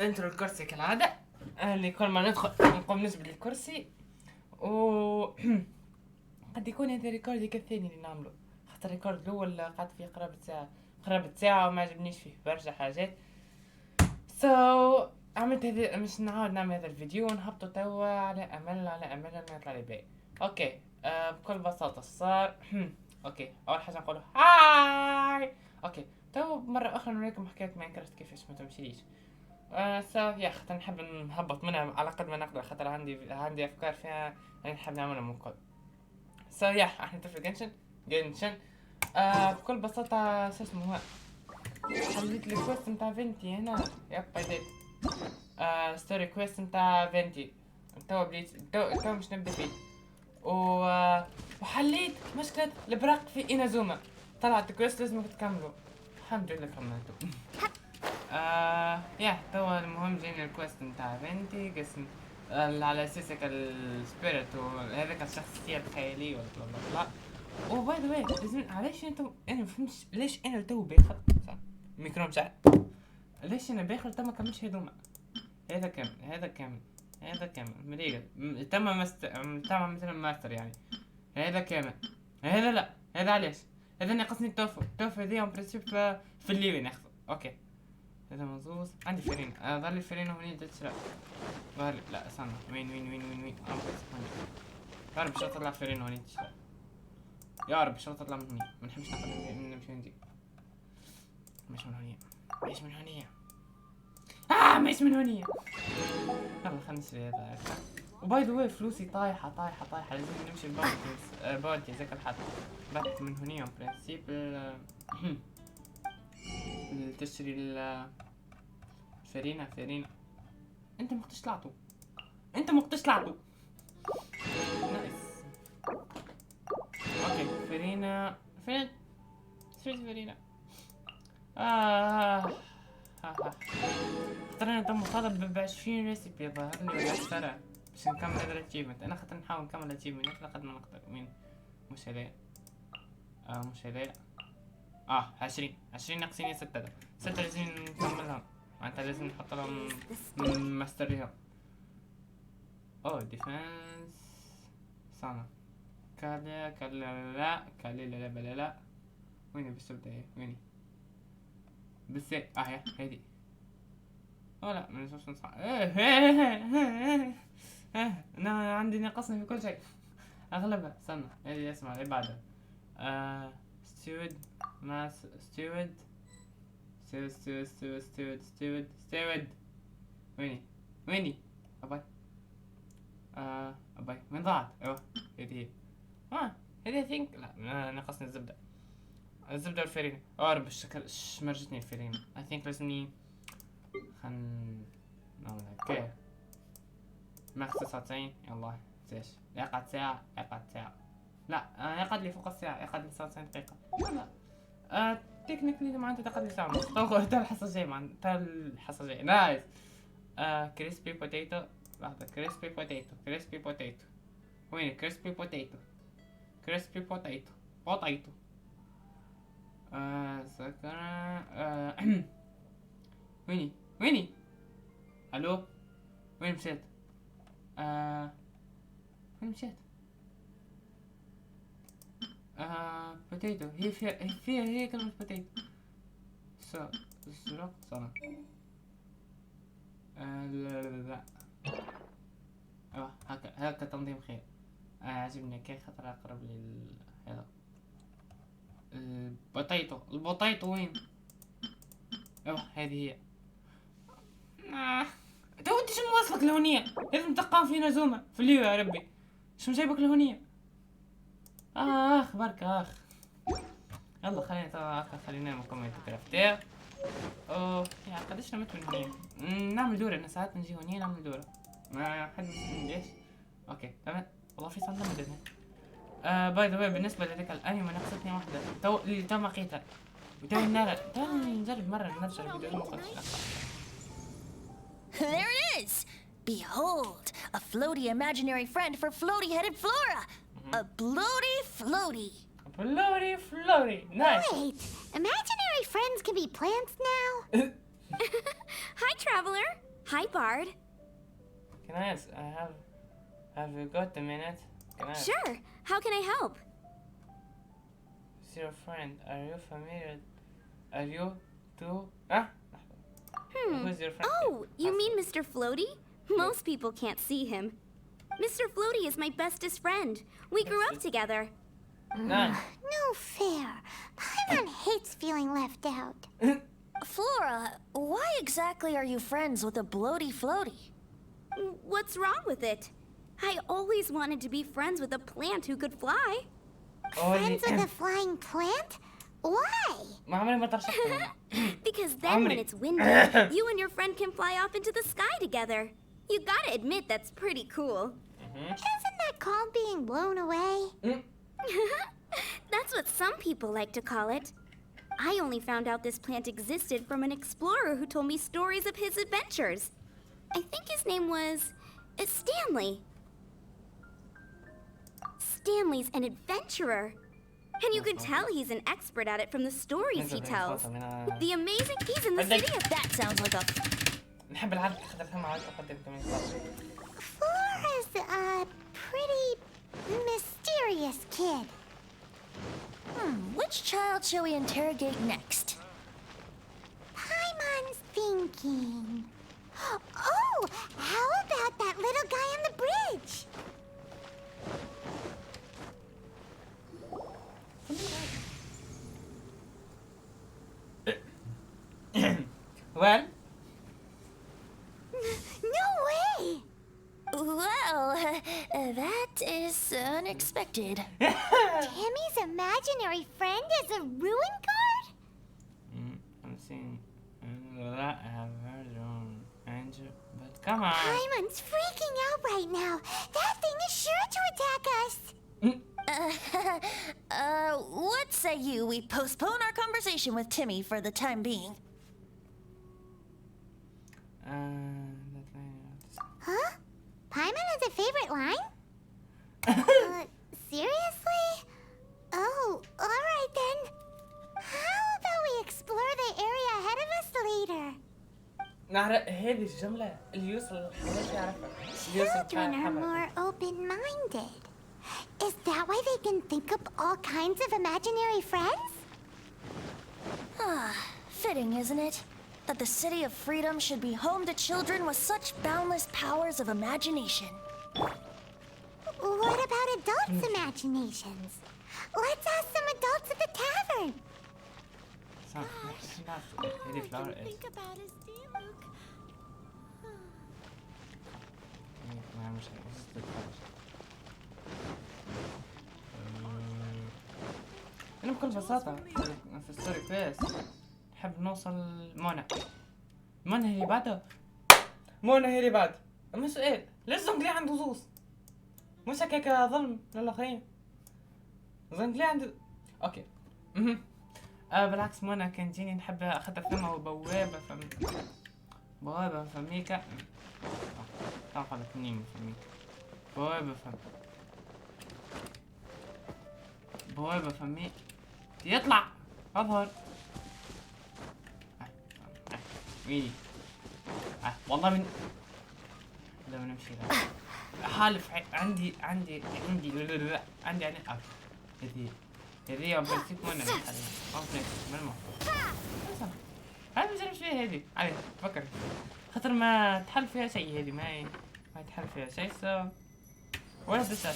انترو الكرسي كالعادة، اللي كل ما ندخل نقوم نجبد الكرسي و قد يكون هذا ريكورد الثاني اللي نعمله، خاطر الريكورد الاول قعدت فيه قرابة ساعة وما عجبنيش فيه برشا حاجات. عملت هذا، مش نعاود نعمل هذا الفيديو ونهبطه توا على امل انه يطلع لي باهي. اوكي، بكل بساطة صار اوكي، اول حاجة نقوله هاي. اوكي، تو مرة اخرى نوريكم حكاية ماينكرافت كيفاش ما تمشيليش. يا خاطر نحب نهبط منها على قد ما نقدر، خاطر عندي افكار فيها نحب نعملها من قبل. احنا في جنشن. بكل بساطة شو اسمه هو، حليت الكويست نتاع فينتي هنا. يب بديت ستوري كويست نتاع فينتي. توا بديت تو مش نبدا فيه وحليت مشكلة البراق في إنازوما. طلعت الكويست لازمك تكملوا. الحمد لله كملته. توا المهم جينا الكويست نتاع فينتي قسم على اساسك السبيريت وهذاك الشخصية الخيالية ولا بلا بلا. باي ذا واي لازم، علاش انتم انا مفهمتش ليش انا تو باخذ ميكرو مشاع، ليش انا باخذ تما كملش هذوما. هذا كامل مليقة تم مثلا ماستر يعني. هذا كامل، هذا لا، هذا علاش هذا ناقصني التوفو هذي اون برينسيپ في الليبي ناخذه. اوكي هذا مزوز عندي فرين، ظهر لي فرين وين تشرب ظهر لي. لا استنى، وين يا رب شو تطلع فرين وين تشرب، يا رب شو تطلع من هنا. ما نحبش نمشي ندي، مش من هنا مش من هنا يلا خلينا نشري هذا. وباي ذا واي فلوسي طايحة لازم نمشي الباونتي زيك الحد بات من هنا برنسيب تشتري الفرينة. انت مقتش طلعتو نايس. اوكي فرينة فين فرينة. خاطر انا تم طالب ب20 ريسيبي ظهر لي ولا اكثر باش نكمل هذا الاتشيفمنت. انا خاطر نحاول نكمل الاتشيفمنت لقد ما نقدر. وين مش هذايا، مش هذايا. 20 ناقصين 6 لازم نكملهم، معناتها لازم نحط لهم ماستريهم. ديفنس صانا كلا لا وين بس تبدا وين بس هذي. لا ما نشوفش نصح. انا عندي ناقصني في كل شيء اغلبها. استنى هذه اسمع اللي بعدها. ستيود ويني اباي. وين ضاعت؟ ايوه هذه هذه ثينك. لا ناقصني الزبده والفرينة. رب الشكل مرجتني الفرينة. I think لازمني نعمل هكا ماخذ 99. يلا زيش يقعد ساعة لا يقعد لي فوق الساعة، يقعد لي 99 دقيقة. لا تكنيكلي معناتها تقعد لي ساعة ونص. تا الحصة الجاية نايس. كريسبي بوتيتو. لحظة كريسبي بوتيتو وين كريسبي بوتيتو سكرة. ويني الو وين مشيت؟ بوتيتو هي فيها كلمة بوتيتو. سرق صنع. لا هكا تنظيم خير. عجبني كيف خاطر اقرب لي هذا البوتيتو وين؟ هذه هي. تو انت شنو واصلك لهونية؟ لازم تقام في نزومة في الليو يا ربي. شنو جايبك لهونية؟ برك يلا خلينا نكمل الكرافتير. يا قداش نمت من هونية. نعمل دورة. انا ساعات نجي هونية نعمل دورة ما حد ليش. اوكي تمام والله في صندوق مدرنا. باي ذا واي بالنسبة لذيك الانمي ناقصتني واحدة اللي تو لقيتها وتو النار. نجرب مرة نرجع الفيديو ما There it is! Behold, a floaty imaginary friend for floaty-headed Flora! A bloaty floaty! Nice! Wait, imaginary friends can be plants now? Hi, traveler! Hi, Bard. Can I ask, have you got a minute? Can I ask, Sure. How can I help? who's your friend? Are you familiar? Are you two? Ah? Who's your friend? Oh, you mean Mr. Floaty? Most people can't see him. Mr. Floaty is my bestest friend. We grew up together. No. No fair. Paimon hates feeling left out. Flora, why exactly are you friends with a bloaty floaty? What's wrong with it? I always wanted to be friends with a plant who could fly. Friends with a flying plant? Why? ما عمري ما ترشحت. Because then when Omri. it's windy, you and your friend can fly off into the sky together. You gotta admit that's pretty cool. Isn't that called being blown away? That's what some people like to call it. I only found out this plant existed from an explorer who told me stories of his adventures. I think his name was Stanley. Stanley's an adventurer. And you can tell he's an expert at it from the stories he tells. The amazing... He's in the city of... That sounds like a... نحب العرض خاطر فما عرض أقدم كمان خاطر. Flora's a pretty mysterious kid. Which child shall we interrogate next? Paimon's thinking. Oh, how about that little guy on the bridge? Well, No way! Well, that is unexpected. Timmy's imaginary friend is a ruin guard? I'm seeing that I have heard on Angel, but come on. Paimon's freaking out right now. That thing is sure to attack us. What say you we postpone our conversation with Timmy for the time being? Huh? Paimon has a favorite line? Seriously? Oh, alright then. How about we explore the area ahead of us later? نعرف هذه الجملة اللي يوصل حوالي يعرفها. Children are more open-minded. Is that why they can think up all kinds of imaginary friends? Fitting, isn't it? That the City of Freedom should be home to children with such boundless powers of imagination. What about adults' imaginations? Let's ask some adults at the tavern. هذه فلاور إيش؟ Think about his day, Luke. ما مش أنا بكل بساطة في ستوري كويس نحب نوصل منى. منى هي اللي بعدها. منى هي اللي بعد. أما سؤال ليش زنقلي عنده زوز؟ مش هيك ظلم للآخرين. زنقلي عنده. أوكي. بالعكس منى كان جيني نحب أخذها فمها بوابة بوابة فميكا. تعرف نيم فميكا. بوابة فمي يطلع اظهر ويلي والله من لو نمشي حالف عندي يعني هذه يوم بنسيك وانا نحل ما المفروض هاي بنجرب شوية هذه عادي فكر خاطر ما تحل فيها شيء هذه ما يتحل فيها شيء ولا بسات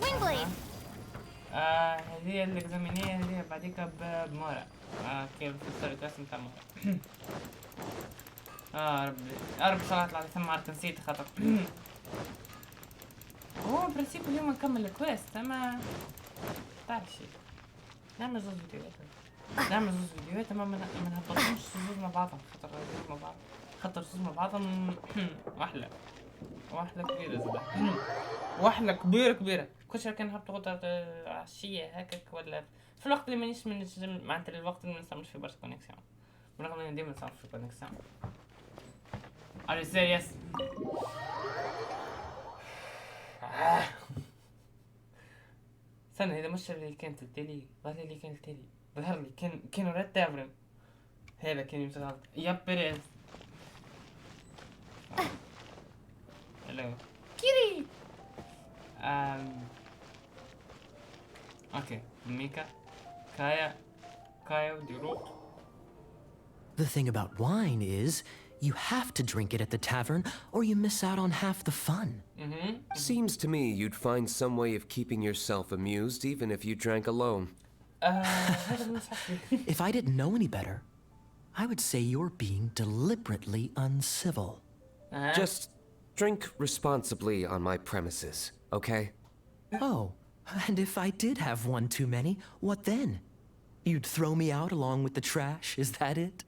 Windblade. هذه الاكزامينيه هذه بعديك بمورا كيف تفسر القسم تاع مورا ربي صلاة على ثم عرفت نسيت خاطر هو برنسيب اليوم نكمل الكويست اما تعرف شي نعمل زوز فيديوهات اما ما نهبطهمش زوز مع بعضهم خاطر زوز مع بعضهم واحلة كبيرة زبا واحلة كبيرة كل شوية كان نهبطوا غدر عشية هكاك ولا في الوقت اللي مانيش من معناتها الوقت اللي منستعملش فيه برشا كونيكسيون بالرغم اني ديما نستعمل في كونيكسيون Are you serious? استنى هذا مش اللي كانت التالي ظهر لي كانوا ريد تافرن هذا كان يمسك يا بيريز Hello. Kitty! Okay. Mika. Kaya. Do you roll? The thing about wine is, you have to drink it at the tavern, or you miss out on half the fun. Seems to me you'd find some way of keeping yourself amused even if you drank alone. هذا مو صحي. If I didn't know any better, I would say you're being deliberately uncivil. Just drink responsibly on my premises, okay? Oh, and if I did have one too many, what then? You'd throw me out along with the trash, is that it?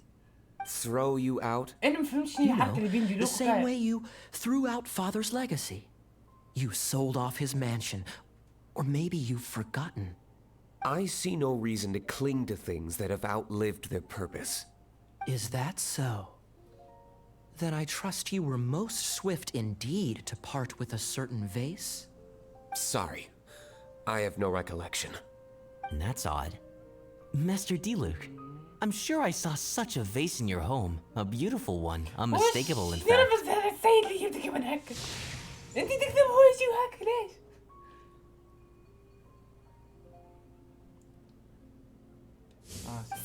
Throw you out? أنا ما فهمتش ليه You حتى know, اللي بين the دلوقتي same way you threw out Father's legacy. You sold off his mansion, or maybe you've forgotten. I see no reason to cling to things that have outlived their purpose. Is that so? Then I trust you were most swift indeed to part with a certain vase? Sorry. I have no recollection. That's odd. Master Diluc, I'm sure I saw such a vase in your home. A beautiful one. Unmistakable, in وش؟ fact. بس هذا السيد اللي جبتك من هكا. أنت تكتب هوجي وهكا ليش؟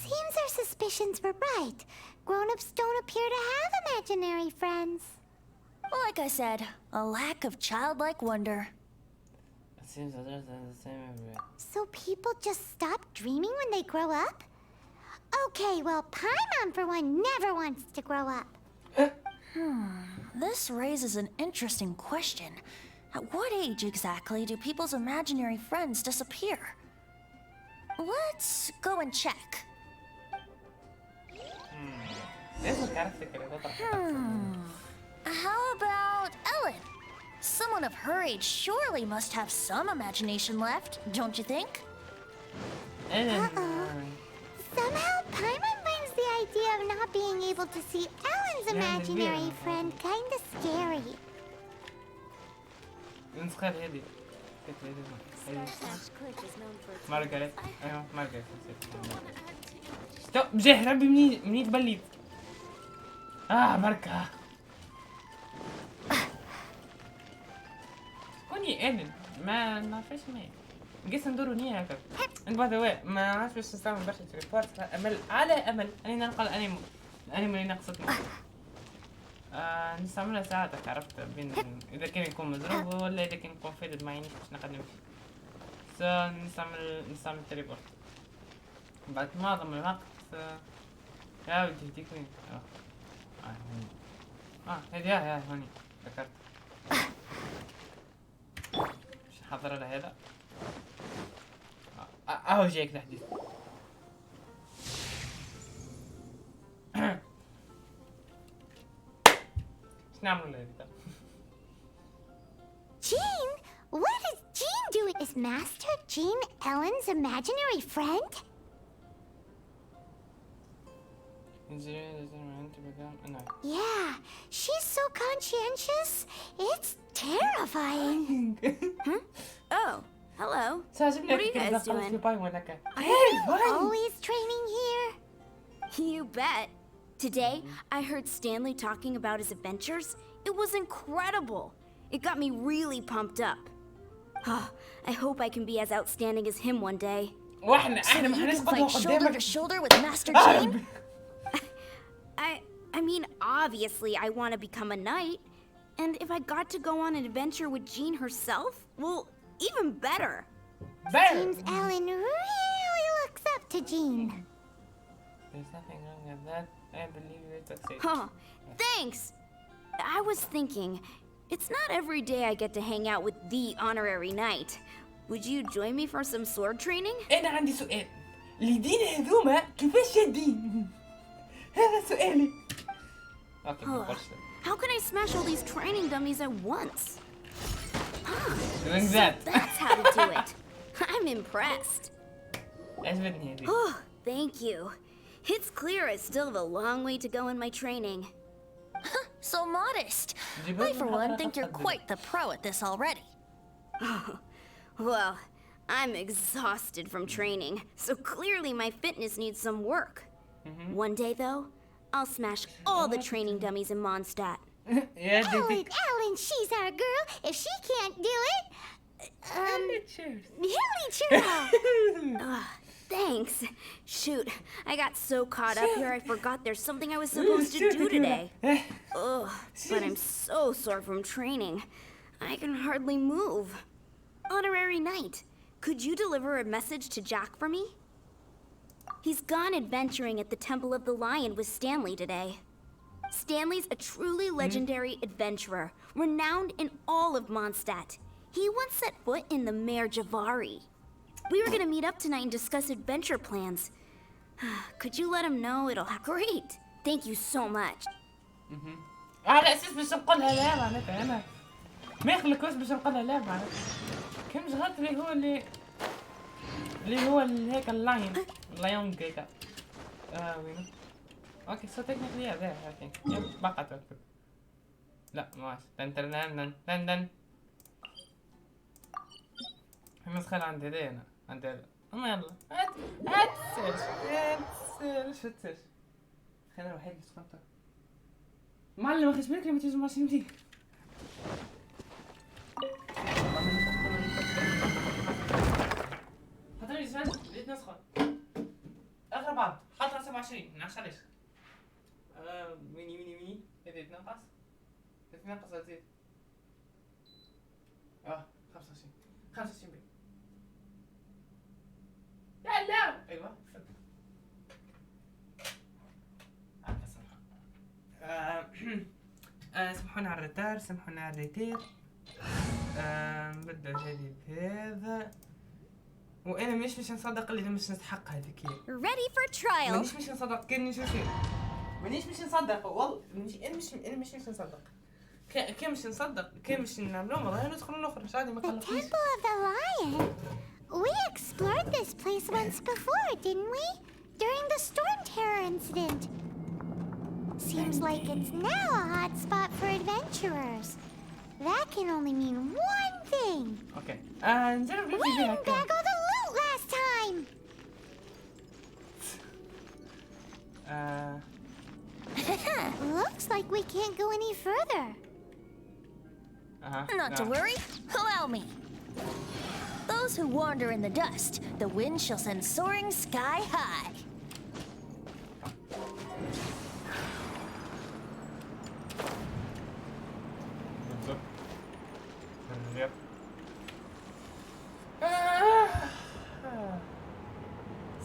Seems our suspicions were right. Grown-ups don't appear to have imaginary friends. Like I said, a lack of childlike wonder. It seems others are the same everywhere. So people just stop dreaming when they grow up? Okay, well, Paimon, for one, never wants to grow up. This raises an interesting question. At what age exactly do people's imaginary friends disappear? Let's go and check. إيش الكاركتر كده بطل؟ How about Ellen? Someone of her age surely must have some imagination left, don't you think? Somehow, Paimon finds the idea of not being able to see Ellen's imaginary friend kinda scary. نسخة هذه. مارغريت. أيوة مارغريت. طب بجاه ربي منين تبليت؟ بركة. كوني إلين ما فيش مين. قيس ندورو نية هكذا. And by the way ما نعرفش باش نستعمل برشا تريبورت على أمل أني نلقى الأنيمو اللي نقصتني. نستعملها ساعتك عرفت بين إذا كان يكون مضروب ولا إذا كان يكون فيدد ما يعنيش باش نقدم فيه. نستعمل تريبورت. بعد معظم الوقت يا ودي هديك وين؟ هذي هاي هوني ذكرت. باش نحضر لها هذا. اهو جايك تحديث. ايش نعملوا له هذا؟ Jean? What is Jean doing? Is Master Jean Ellen's imaginary friend? Yeah, she's so conscientious. It's terrifying. Oh, hello. What are you guys doing? Always training here. You bet. Today, I heard Stanley talking about his adventures. It was incredible. It got me really pumped up. I hope I can be as outstanding as him one day. So you can fight shoulder to shoulder with Master Jean? I mean, obviously, I want to become a knight. And if I got to go on an adventure with Jean herself, well, even better. Seems Ellen really looks up to Jean. There's nothing wrong with that. I believe you succeed. Thanks. I was thinking, it's not every day I get to hang out with the honorary knight. Would you join me for some sword training? أنا عندي سؤال. اليدين هذوما كيفاش شادين؟ هذا سؤالي. اوكي How can I smash all these training dummies at once? doing that. That's how to do it. I'm impressed. عجبتني هذه. Oh, thank you. It's clear I still have a long way to go in my training. So modest. I, for one, think you're quite the pro at this already. Well, I'm exhausted from training, so clearly my fitness needs some work. One day, though, I'll smash all the training dummies in Mondstadt. يا ديدي Ellen, she's our girl. If she can't do it, تشيرز Hilly churro. Thanks. Shoot, I got so caught up here I forgot there's something I was supposed to do today. Ugh, but I'm so sore from training. I can hardly move. Honorary Knight, could you deliver a message to Jack for me? He's gone adventuring at the Temple of the Lion with Stanley today. Stanley's a truly legendary adventurer, renowned in all of Mondstadt. He once set foot in the Mare Javari. We were gonna meet up tonight and discuss adventure plans. Could you let him know it'll have great? Thank you so much. على اساس باش نقولها لا معناتها انا ما يخلق واش باش نقولها لا معناتها كم شغلت اللي هو هيك اللاين هيك وينو اوكي سو تكنيكلي هذا هاكين بقى تركب لا ماش تن تن تن تن مسخل عندي هذا انا عندي هذا اما يلا هات سيرش شو تسيرش خلينا الوحيد اللي سخنته معلم اخي بالك لما تيجي ماشي نمشي حضرني زمان بديت نسخن اخر بعض حاطها 27 نعرفش علاش ويني بديت ننقص زيد 25 بي لا ايوه سامحونا على الريتار سامحونا على الريتير نبدل هذه بهذا وانا مش نصدق اللي مش نستحق هذيك Ready for trial. مانيش مش نصدق كاني شو شيء مانيش مش نصدق والله انا مش نصدق كان مش نصدق كان مش نعملوا والله ندخلوا نخرج عادي ما The قلقنيش Temple of the Lion. We explored this place once before, didn't we? During the Storm Terror incident. Seems like it's now a hot spot for adventurers. That can only mean one thing. اوكي نجرب We نمشي فيها didn't bag all the loot last time. Looks like we can't go any further. Not to worry. Allow me. Those who wander in the dust, the wind shall send soaring sky high. Yep.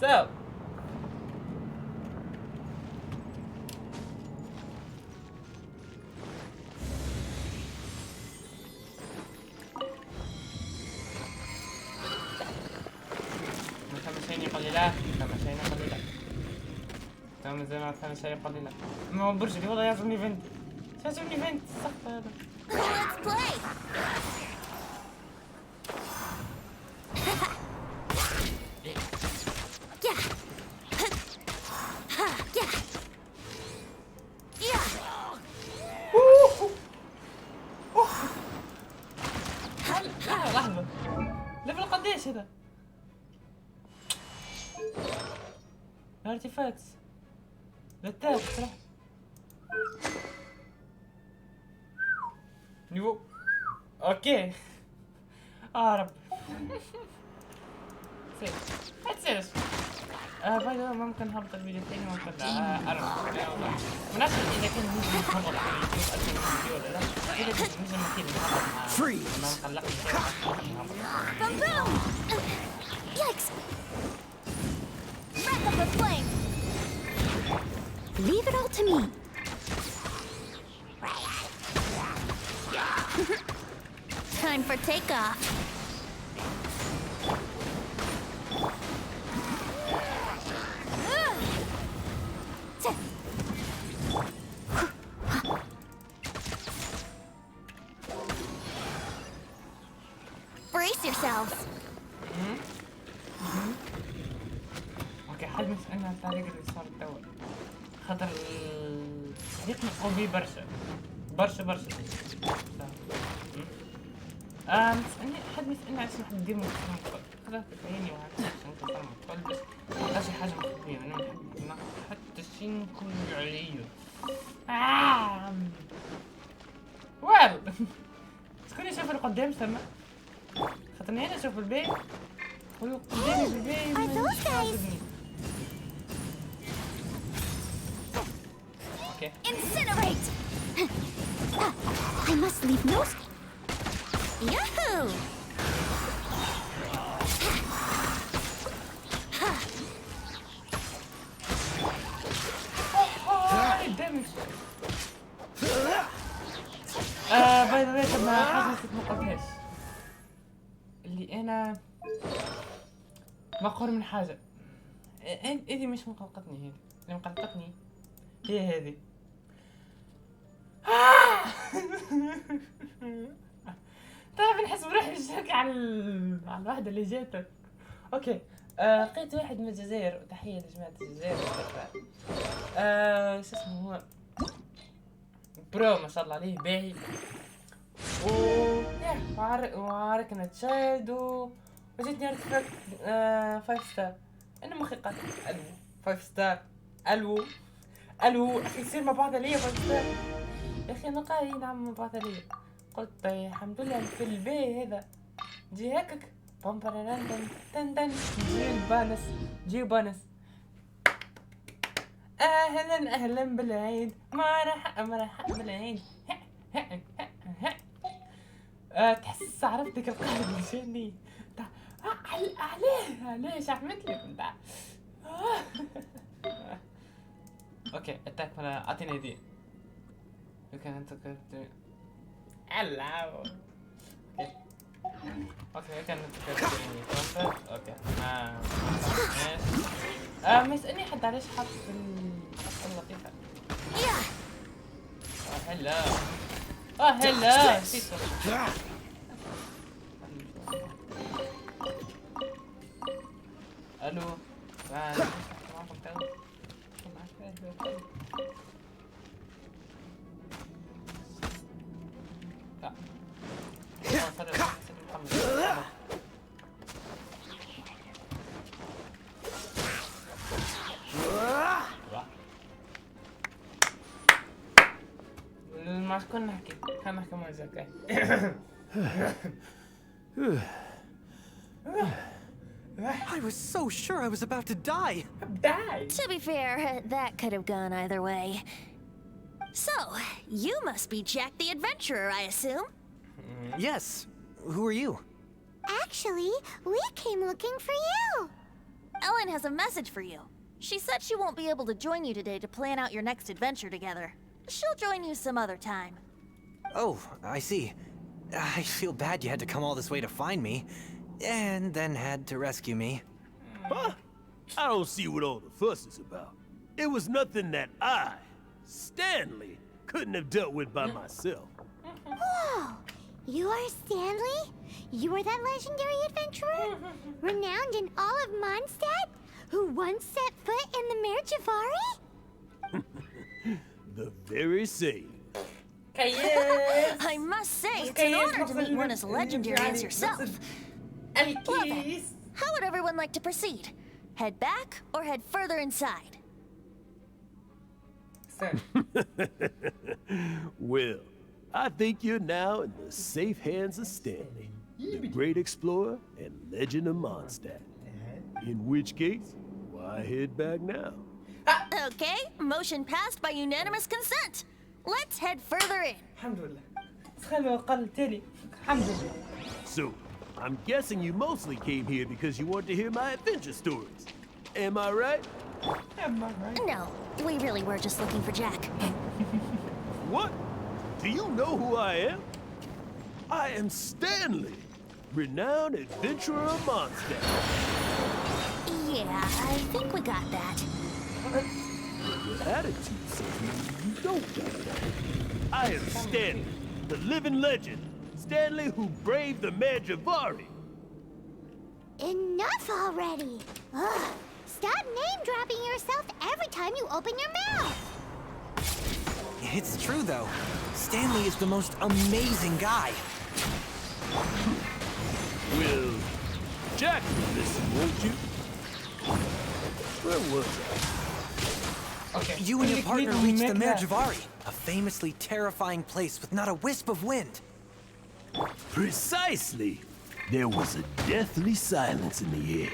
So. خمسين قليلة خمسين قليلة تمام زي ما خمسين قليلة ما هو برجلي والله يعجبني فنت يعجبني فنت السقف هذا Let's play. Yeah. Yeah. Yeah. لحظة ليفل قديش هذا؟ ارتيفاكتس للتاب صح؟ نيفو اوكي رب سير هتسيرش باي ذا ممكن نهبط الفيديو الثاني ممكن اربع مناسب اذا كان نجم نهبط على اليوتيوب اكثر من فيديو ولا لا اذا كنت نجم اكيد نهبط ما نخلقش Boom boom. Yikes. Wrap up the flame. Leave it all to me. Time for takeoff. Brace yourselves. اوكي حد مسألنا على الطريق اللي صار توا خاطر صديقنا قوي برشا مسألني حد مسألني علاش نحب ندير مكتب خلاص تفهمني وهكذا عشان نكون مدخل بس لا شي حاجة مخبية أنا ما نحب حتى شي نكون عليا ويل شكون يشوف القدام سما؟ خاطرني انا نشوف الباقي والقدامي بالباقي Are those مش guys- عاجبني. اوكي Incinerate! I must leave no. Yahoo! الدمج. باي ذا واي طب ما حاجة نسيت ما قلتهاش. اللي انا مقهور من حاجة. هذه مش مقلقتني، هذه اللي مقلقتني هي هذه. تعرف نحس بروحي نشارك على الواحدة اللي جاتك. اوكي لقيت واحد من الجزائر، تحية لجماعة الجزائر. شو اسمه هو برو ما شاء الله عليه باهي و وعارك نتشاهد وجيتني ارتفاك 5 ستار. انا مخي قال الو 5 ستار الو اخي يصير مع بعض ليا 5 ستار يا اخي انا قاعد نعمل مع بعض ليا. قلت طيب الحمد لله في الباهي هذا جي هكاك بام بران تن تن جي بانس اهلا بالعيد مرحبا بالعيد. تحس عرفت ديك القاعدة اللي جاني تاع علاش عملت لك نتاع اوكي اتاك ولا اعطيني هدية. اوكي انت كنت العب اوكي كان اوكي ما يسألني حد علاش حاط القصة اللطيفة. هلا هلا نسيته. الو معكم تو ما شكون نحكي خلينا نحكي مع زكاي. I was so sure I was about to die. Die. To be fair, that could have gone either way. So, you must be Jack the Adventurer, I assume? Yes. Who are you? Actually, we came looking for you. Ellen has a message for you. She said she won't be able to join you today to plan out your next adventure together. She'll join you some other time. Oh, I see. I feel bad you had to come all this way to find me, and then had to rescue me. Huh? I don't see what all the fuss is about. It was nothing that I, Stanley, couldn't have dealt with by myself. Whoa! You are Stanley? You are that legendary adventurer? Renowned in all of Mondstadt? Who once set foot in the Mare Javari? The very same. I must say, it's an honor to meet one as legendary as yourself. Well then, how would everyone like to proceed? Head back or head further inside? Well, I think you're now in the safe hands of Stanley, the great explorer and legend of Mondstadt. In which case, why head back now? Okay, motion passed by unanimous consent. Let's head further in. الحمد لله. خلوا أقل تالي. الحمد لله. So, I'm guessing you mostly came here because you want to hear my adventure stories. Am I right? Am I right? No, we really were just looking for Jack. What? Do you know who I am? I am Stanley, renowned adventurer of Mondstadt. Yeah, I think we got that. Your attitude says you don't got that. I am Stanley, the living legend. Stanley who braved the Mare Javari. Enough already! Ugh. Stop name-dropping yourself every time you open your mouth! It's true, though. Stanley is the most amazing guy. Well, Jack will listen, won't you? Where was I? Okay. You and your Click partner on reached the make Mare that. Javari, a famously terrifying place with not a wisp of wind. Precisely. There was a deathly silence in the air.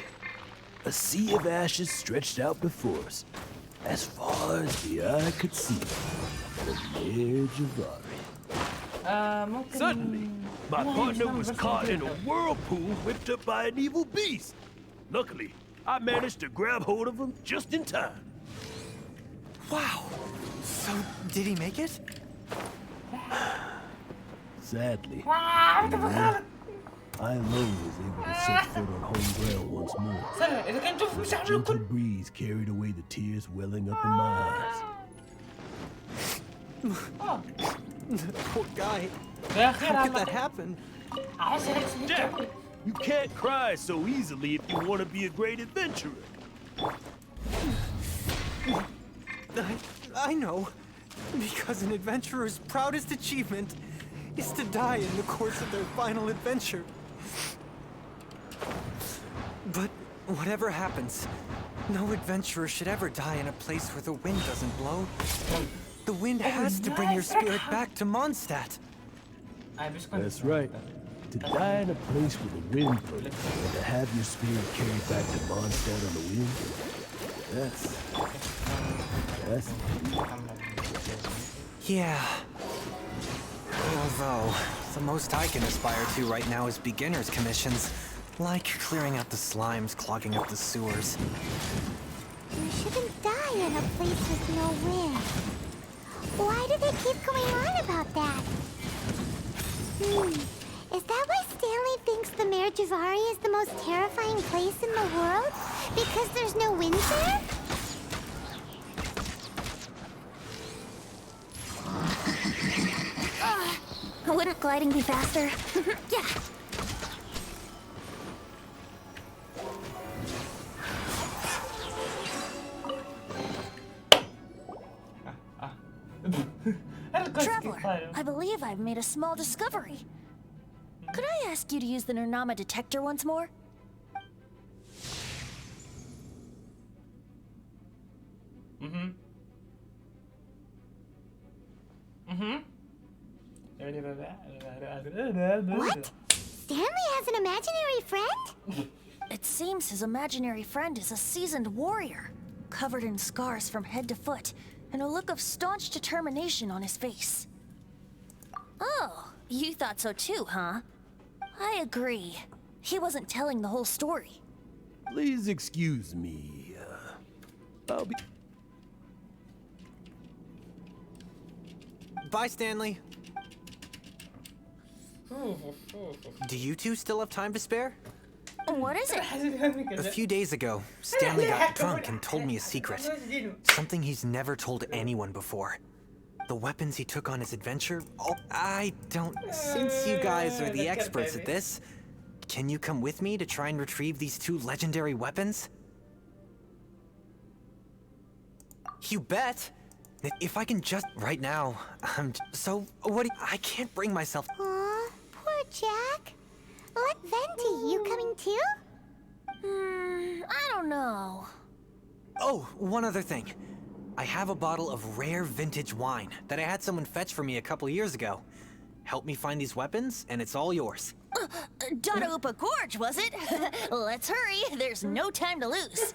A sea of ashes stretched out before us, as far as the eye could see. The Mare Javari. ممكن Suddenly, my والله partner إنسان was بس caught in جديد. a whirlpool whipped up by an evil beast. Luckily, I managed to grab hold of him just in time. Wow. So, did he make it? Sadly, واو، تفضل. I alone was able to set foot on home ground once more. سنة إذا كنت تشوف مش A عارف gentle الكل. breeze carried away the tears welling up in my eyes. Poor guy. يا أخي How could that happen? Jack, you can't cry so easily if you want to be a great adventurer. I know. Because an adventurer's proudest achievement is to die in the course of their final adventure. But whatever happens, no adventurer should ever die in a place where the wind doesn't blow. The wind has to bring your spirit back to Mondstadt. That's right. To die in a place where the wind blows and to have your spirit carried back to Mondstadt on the wind, that's... Yeah. Although, the most I can aspire to right now is beginner's commissions, like clearing out the slimes clogging up the sewers. You shouldn't die in a place with no wind. Why do they keep going on about that? Is that why Stanley thinks the Mare Javari is the most terrifying place in the world? Because there's no wind there? Wouldn't gliding be faster? Yeah. Traveler, I believe I've made a small discovery. Could I ask you to use the Nernama detector once more? What? Stanley has an imaginary friend? It seems his imaginary friend is a seasoned warrior, covered in scars from head to foot, and a look of staunch determination on his face. Oh, you thought so too, huh? I agree. He wasn't telling the whole story. Please excuse me. I'll be... Bye, Stanley. Do you two still have time to spare? What is it? A few days ago, Stanley got drunk and told me a secret. Something he's never told anyone before. The weapons he took on his adventure? Oh, I don't... Since you guys are the experts at this, can you come with me to try and retrieve these two legendary weapons? You bet! If I can just... Right now, so, what do you... I can't bring myself... Aw, poor Jack. Let Venti, you coming too? I don't know. Oh, one other thing. I have a bottle of rare vintage wine that I had someone fetch for me a couple years ago. Help me find these weapons, and it's all yours. Dadaupa Gorge, was it? Let's hurry. There's no time to lose.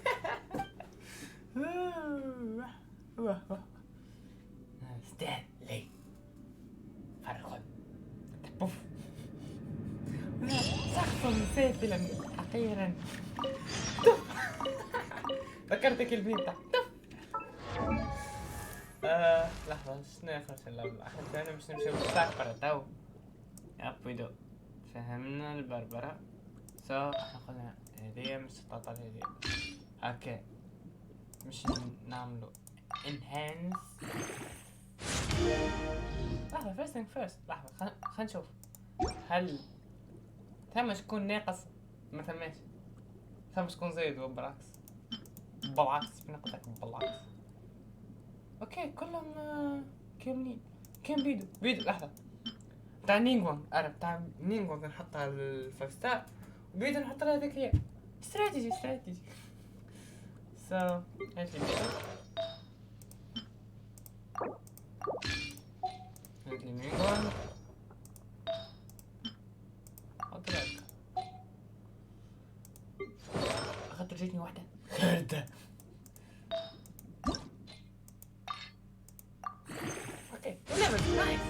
ستانلي فرق سقف سافلا حقيرا ذكرت كلمتك لحظة شنو يخرج اللعبة احنا ثاني مش نمشي بالساكبرة تو يا بيدو فهمنا البربرة احنا قلنا هدية مش تطلع هدية اوكي مش نعملو enhance لحظة first thing first لحظة خلينا نشوف هل ثم تكون ناقص ما ثماش ثم تكون زايد بالعكس بنقطك بالعكس اوكي كلهم كاملين كام بيدو لحظة بتاع نينغوانغ انا بتاع نينغوانغ نحطها الفايف ستار وبيدو نحط لها هذيك هي استراتيجي سو هاتلي بيدو جتني واحدة خردة. اوكي ليفل نايس.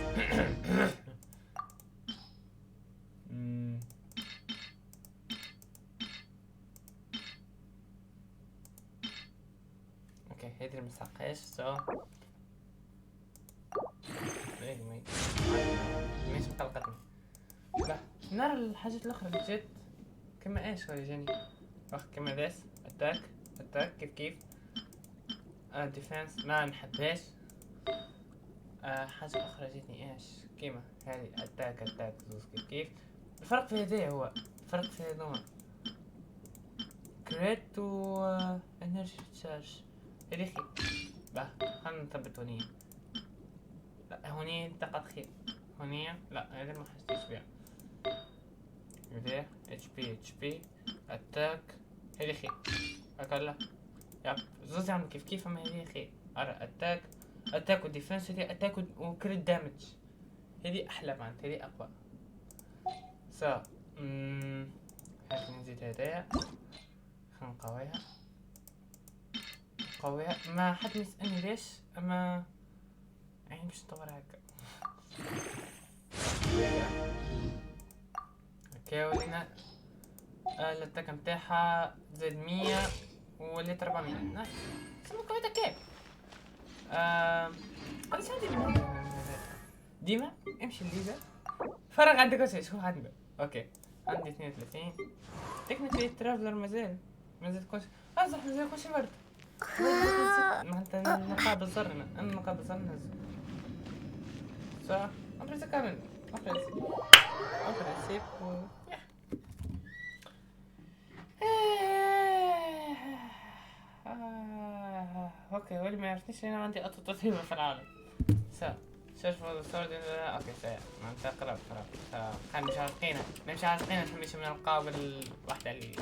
اوكي هيدي المساقيش سو ماشي مقلقتني. لا نرى الحاجات الاخرى اللي جت كما ايش هو جاني كما داس اتاك كيف ديفنس ما نحبهاش. حاجة اخرى جتني ايش كيما هذه اتاك زوز كيف. الفرق في هذه هو الفرق في هذوما كريت و انرجي تشارج هذي خير. باه خلنا نثبت هونية. لا هونية انتقد خير هونية لا هذي ما حسيتش بيها. هذي اتش بي اتاك هذي خير اكلا ياب زوز يعملوا كيف اما هذي خير. ارى اتاك وديفنس هذي اتاك وكريت دامج هذي احلى معناتها هذي اقوى. هاك نزيد هدايا خلينا نقويها ما حد يسألني ليش اما يعني باش نطور هكا. اوكي ولينا الاتاك متاعها زاد 100 وليت 400 نايس. سمو قويتها كيف قداش عندي ديما امشي الليزر فرغ عندك وش شو عندك. اوكي عندي 32 تكنيكلي ترافلر مازال كوش صح مازال كوش برد. معناتها النقاب الزرنا النقاب الزرنا صح أمريكا كامل أمريكا و اوكي واللي ما يعرفنيش انا عندي اطول تطهير في العالم. سيرش فور ذا سورد اوكي ساعة معناتها قرب خلينا مش عارقينها نحميش من القابل واحدة اللي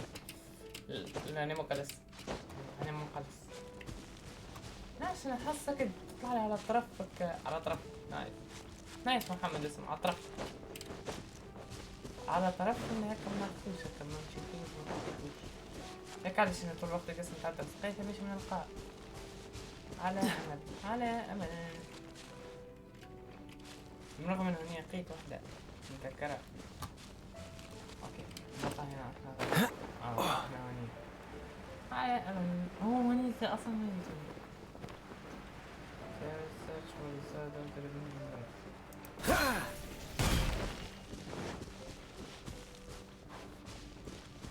نيموكالس ناس انا حاسك تطلع لي على طرفك نايس محمد اسمه على طرف ان هيك ما نعرفوش هكا ما نشوفوش هيك علاش انا طول الوقت الجسم تاع تسقيت مش من القاع على امل بالرغم من هني لقيت وحده متذكرة. اوكي نحطها هنا احنا هني على امل هو هني اصلا هني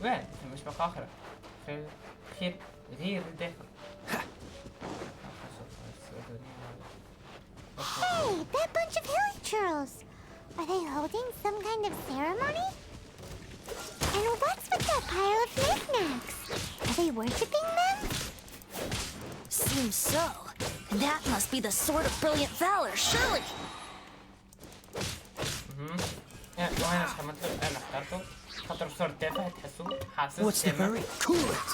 وين مش بقى اخره خير غير الداخل. Hey, that bunch of hilly churls! Are they holding some kind of ceremony? And what's with that pile of knickknacks? Are they worshipping them? Seems so. That must be the sword of brilliant valor, surely. وين حملت انا اخترته خاطر صور تافه تحسوه حاسس. What's the hurry? Cool it.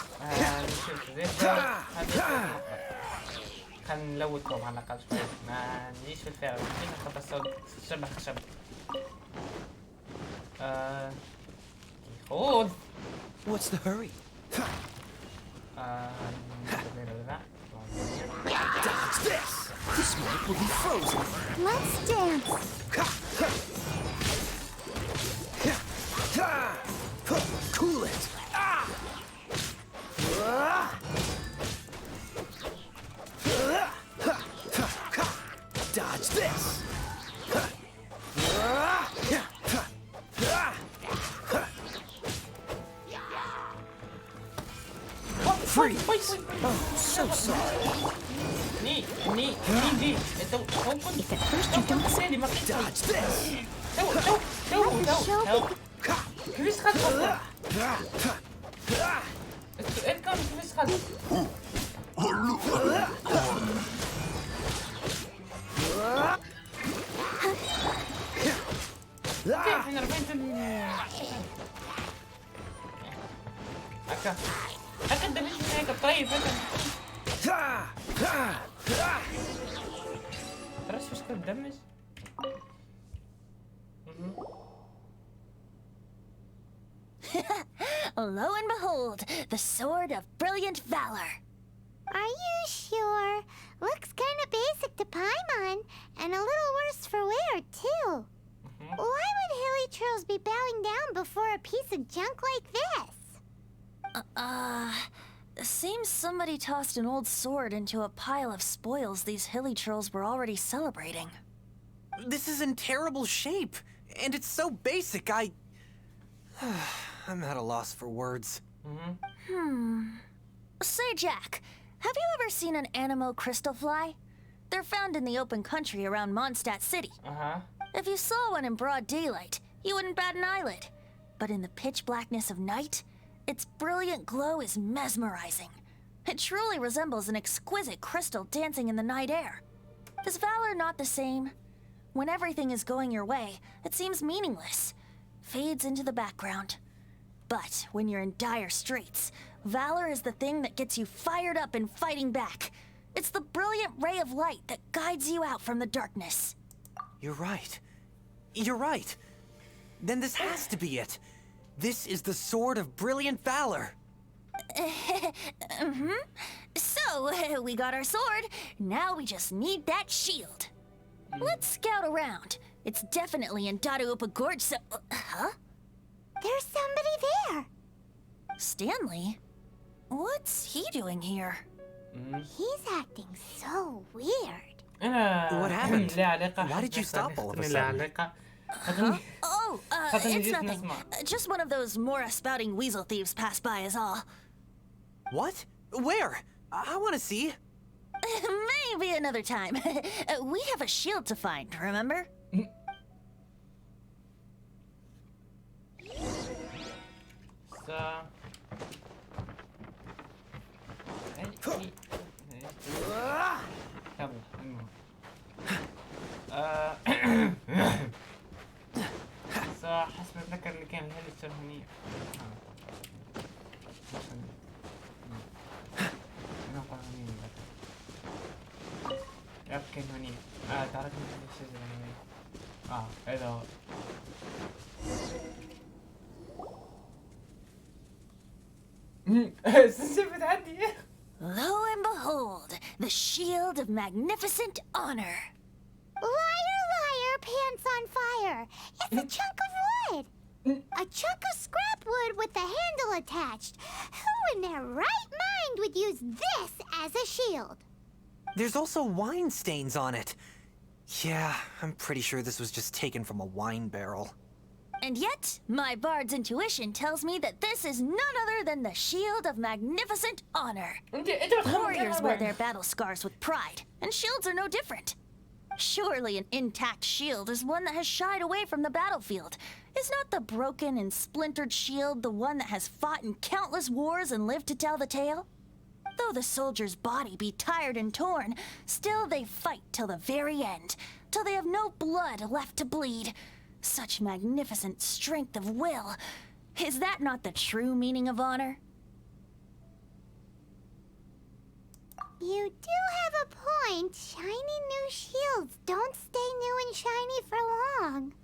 خلينا نلوثهم على الاقل شوي ما نجيش في الفعل خاطر الصوت شبه خشب. خذ. What's the hurry? Dodge this! This one will be frozen. Let's dance! Cool it! Dodge this! Freeze! Oh, so sorry. If at first you don't say Dodge this! كيفاش تخدم؟ اركب كيفاش تخدم؟ كيف انا رفعت هكا دمج من هيك طيب هكا تراش فاش كتدمج؟ Lo and behold, the sword of brilliant valor. Are you sure? Looks kind of basic to Paimon, and a little worse for wear, too. Why would hilly trolls be bowing down before a piece of junk like this? Seems somebody tossed an old sword into a pile of spoils these hilly trolls were already celebrating. This is in terrible shape, and it's so basic, I'm at a loss for words. Say, Jack, have you ever seen an Animo crystal fly? They're found in the open country around Mondstadt City. If you saw one in broad daylight, you wouldn't bat an eyelid. But in the pitch blackness of night, its brilliant glow is mesmerizing. It truly resembles an exquisite crystal dancing in the night air. Is valor not the same? When everything is going your way, it seems meaningless, fades into the background. But when you're in dire straits, valor is the thing that gets you fired up and fighting back. It's the brilliant ray of light that guides you out from the darkness. You're right. You're right. Then this has to be it. This is the Sword of Brilliant Valor. So, we got our sword. Now we just need that shield. Let's scout around. It's definitely in Dadaupa Gorge, so... Huh? There's somebody there. Stanley? What's he doing here? He's acting so weird. What happened? ليه علاقة Why did you stop all of a ليه sudden? علاقة Oh, خاطرني it's جيت nothing. نسمع. Just one of those Mora-spouting weasel thieves passed by is all. What? Where? I want to see. Maybe another time. We have a shield to find, remember? So يلا المهم حسب اتذكر اللي كان الهيلستر هني نقطة هني يمكن هني تركني في الشجرة هني هذا هو شفت عندي Lo and behold, the shield of magnificent honor. Liar, liar, pants on fire. It's a chunk of wood. A chunk of scrap wood with the handle attached. Who in their right mind would use this as a shield? There's also wine stains on it. Yeah, I'm pretty sure this was just taken from a wine barrel. And yet, my bard's intuition tells me that this is none other than the shield of magnificent honor. Warriors wear their battle scars with pride, and shields are no different. Surely an intact shield is one that has shied away from the battlefield. Is not the broken and splintered shield the one that has fought in countless wars and lived to tell the tale? Though the soldier's body be tired and torn, still they fight till the very end, till they have no blood left to bleed. Such magnificent strength of will. Is that not the true meaning of honor? You do have a point. Shiny new shields don't stay new and shiny for long.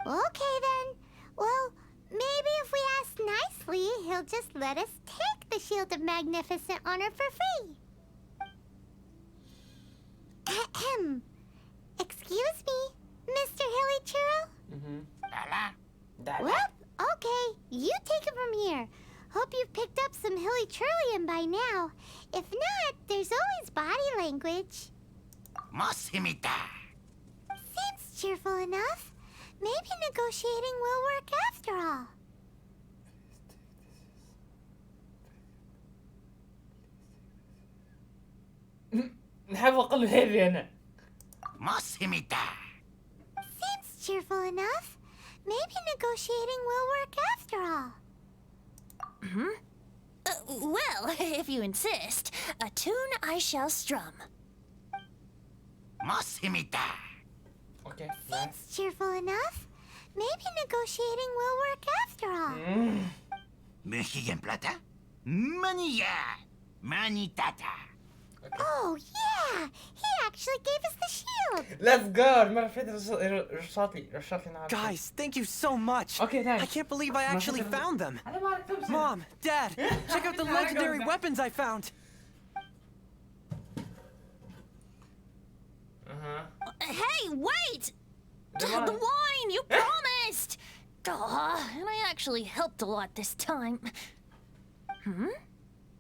Okay then. Well, maybe if we ask nicely, he'll just let us take the Shield of Magnificent Honor for free. Ahem. Excuse me, Mr. Hilly Churro? Well, okay. You take it from here. Hope you've picked up some Hilly Trillium by now. If not, there's always body language. Seems cheerful enough. Maybe negotiating will work after all. نحب اقول هذي انا Seems cheerful enough. Maybe negotiating will work after all. Well, if you insist, a tune I shall strum. اوكي Seems cheerful enough. Maybe negotiating will work after all. Mexican plata? Manilla! Manitata! Oh, yeah! He actually gave us the shield! Let's go. المرة اللي فاتت رشاط لي نعرف. Guys, thank you so much. Okay, thanks. I can't believe I actually found them. أنا ما عرفتهم. Mom, Dad, check out the legendary weapons I found. Hey, wait! The The wine, you promised! And I actually helped a lot this time.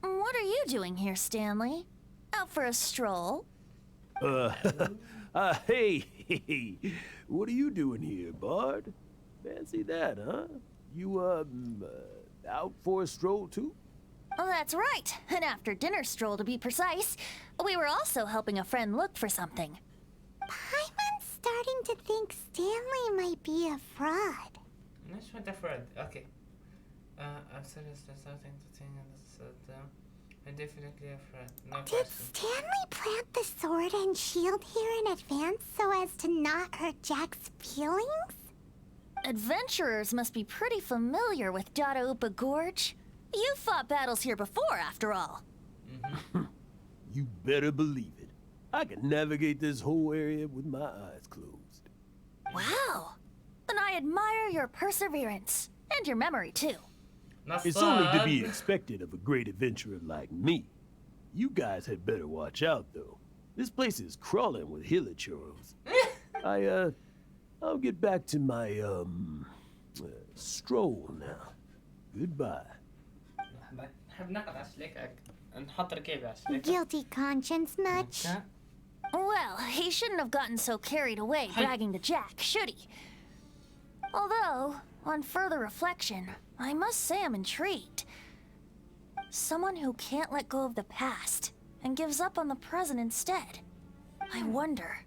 What are you doing here, Stanley? Out for a stroll? Hey, what are you doing here, Bard? Fancy that, huh? You, out for a stroll too? Oh, that's right. An after-dinner stroll, to be precise. We were also helping a friend look for something. Paimon's starting to think Stanley might be a fraud. That's what the fraud. Okay. I'm seriously starting to think that I'm definitely a fraud. No Did question. Stanley plant the sword and shield here in advance so as to not hurt Jack's feelings? Adventurers must be pretty familiar with Dadaupa Gorge. You've fought battles here before, after all. You better believe it. I can navigate this whole area with my eyes closed. Wow. Then I admire your perseverance. And your memory, too. It's only to be expected of a great adventurer like me. You guys had better watch out, though. This place is crawling with hilichurros. I'll get back to my, stroll now. Goodbye. Guilty conscience much? Well, he shouldn't have gotten so carried away bragging to Jack, should he? Although, on further reflection, I must say I'm intrigued. Someone who can't let go of the past and gives up on the present instead. I wonder,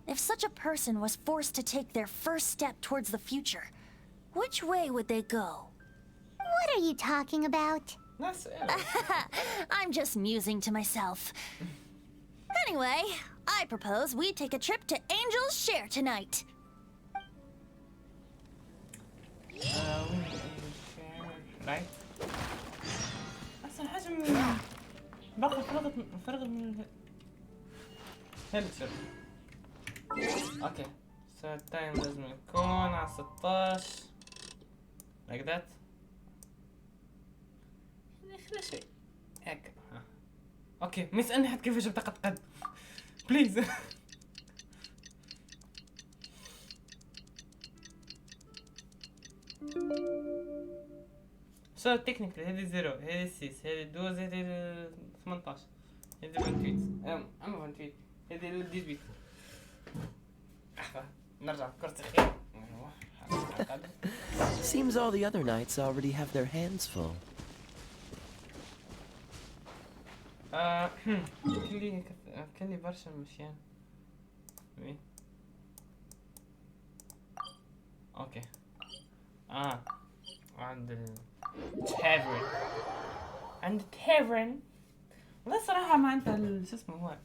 if such a person was forced to take their first step towards the future, which way would they go? What are you talking about? I'm just musing to myself. Anyway, I propose we take a trip to Angel's Share tonight. Right. أصلاً حجم باقي فرغ من هيلتشر. أوكي. So التايم لازم يكون على 16. Like that. آخر شيء. هيك. أوكي. ما يسألني حد كيف جبت قد. Please. So technically هذه 0 هذه 6 هذه 12 هذه 18 هذه 28 أما 28 هذه 18 نرجع كرسي خير. Seems all the other knights already have their hands full. كلي برشا مشيان. وين؟ اوكي. عند التافرن. عند التافرن. والله الصراحة ما عندها شو اسمه هو.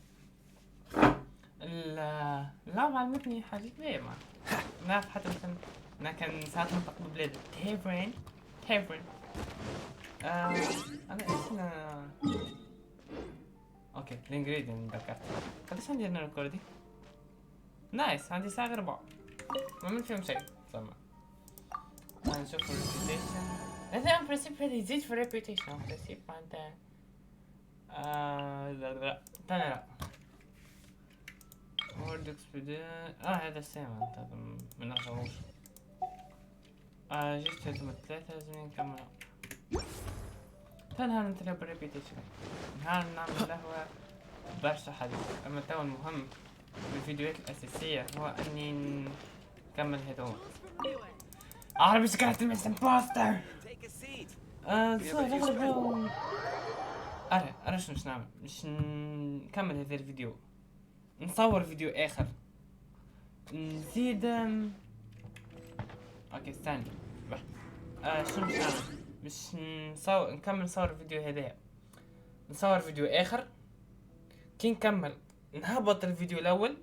اللعبة علمتني حاجات كبيرة ما. نعرف حتى مثلا أنا كان ساعات ننطق ببلاد تافرن. أنا اسمها. اوكي الانجريدينت ذكرت. قديش عندي انا الريكوردي؟ نايس عندي ساعة ربع. ما عملت فيهم شيء صراحة. نشوف الريبيوتيشن. هذا ان برنسيب هذا يزيد في الريبيوتيشن برنسيب معناتها. لا تاني لا. وورد اكسبيديشن هذا السيم معناتها ما نرجعوش. جست هذوما الثلاثة لازم نكملها. نهار نتلعب بالريبيتيشن. نهار نعمل له برشا حاجات. اما تو المهم بالفيديوهات الاساسية هو اني نكمل هذوما. عربي سكرت مس امبوستر. أنا شنو باش نعمل؟ باش نكمل هذا الفيديو. نصور فيديو آخر. نزيد اوكي استنى. شنو باش نعمل؟ باش نكمل نصور الفيديو هذايا. نصور فيديو آخر. كي نكمل نهبط الفيديو الأول.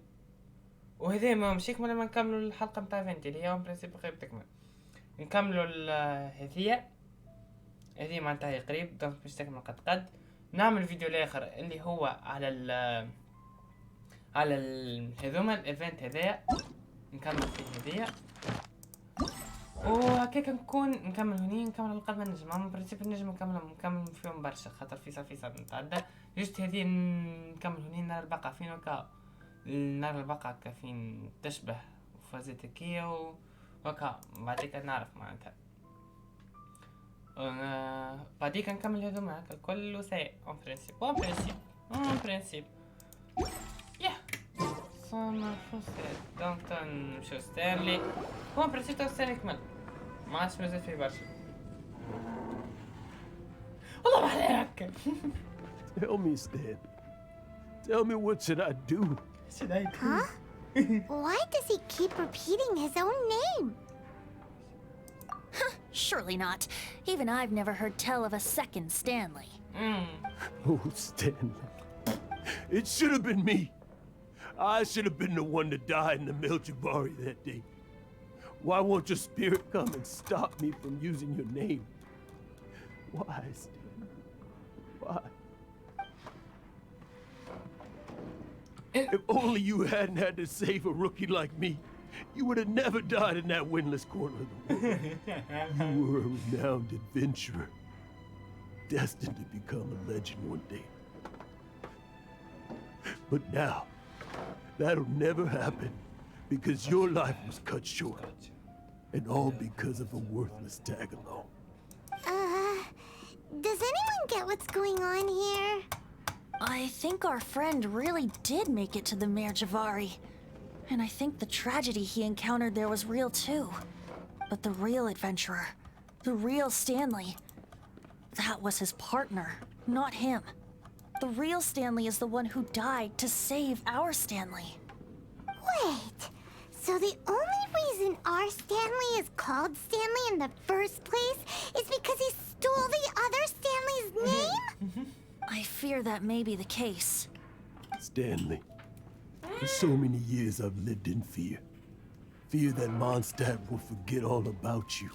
وهذا ما مش يكمل لما نكملوا الحلقة متاع فينتي اللي هي برنسيب قريب تكمل. نكملوا هذه معناتها قريب دونك باش تكمل قد نعمل فيديو الاخر اللي هو على على هذوما الايفنت هذايا نكمل فيه هذيا وهكاك نكمل هني نكمل على قد ما نجم. اما برينسيپ نجم نكمل فيهم برشا خاطر فيسا نتعدى جست هذه نكمل هني نرى البقعة فين وكا نرى البقعة كفين تشبه فازت هكيا وكا بعديك نعرف معناتها بعديك نكمل هذوما هكا الكل وساء اون برينسيپ يا سوما فوسيت دونك نمشيو ستانلي اون برينسيپ تو ستانلي كمل ما عادش مازال فيه برشا والله ما عليه هكا. Tell me, Stan. Tell me, what should I do? Huh? Why does he keep repeating his own name? Surely not. Even I've never heard tell of a second Stanley. Oh, Stanley. It should have been me. I should have been the one that died in the Melchivari that day. Why won't your spirit come and stop me from using your name? Why, Stanley? Why? If only you hadn't had to save a rookie like me, you would have never died in that windless corner of the world. You were a renowned adventurer, destined to become a legend one day. But now, that'll never happen because your life was cut short. And all because of a worthless tag-along. Does anyone get what's going on here? I think our friend really did make it to the Merjavari. And I think the tragedy he encountered there was real too. But the real adventurer, the real Stanley, that was his partner, not him. The real Stanley is the one who died to save our Stanley. Wait, so the only reason our Stanley is called Stanley in the first place is because he stole the other Stanley's name? I fear that may be the case. Stanley, for so many years I've lived in fear. Fear that Mondstadt will forget all about you.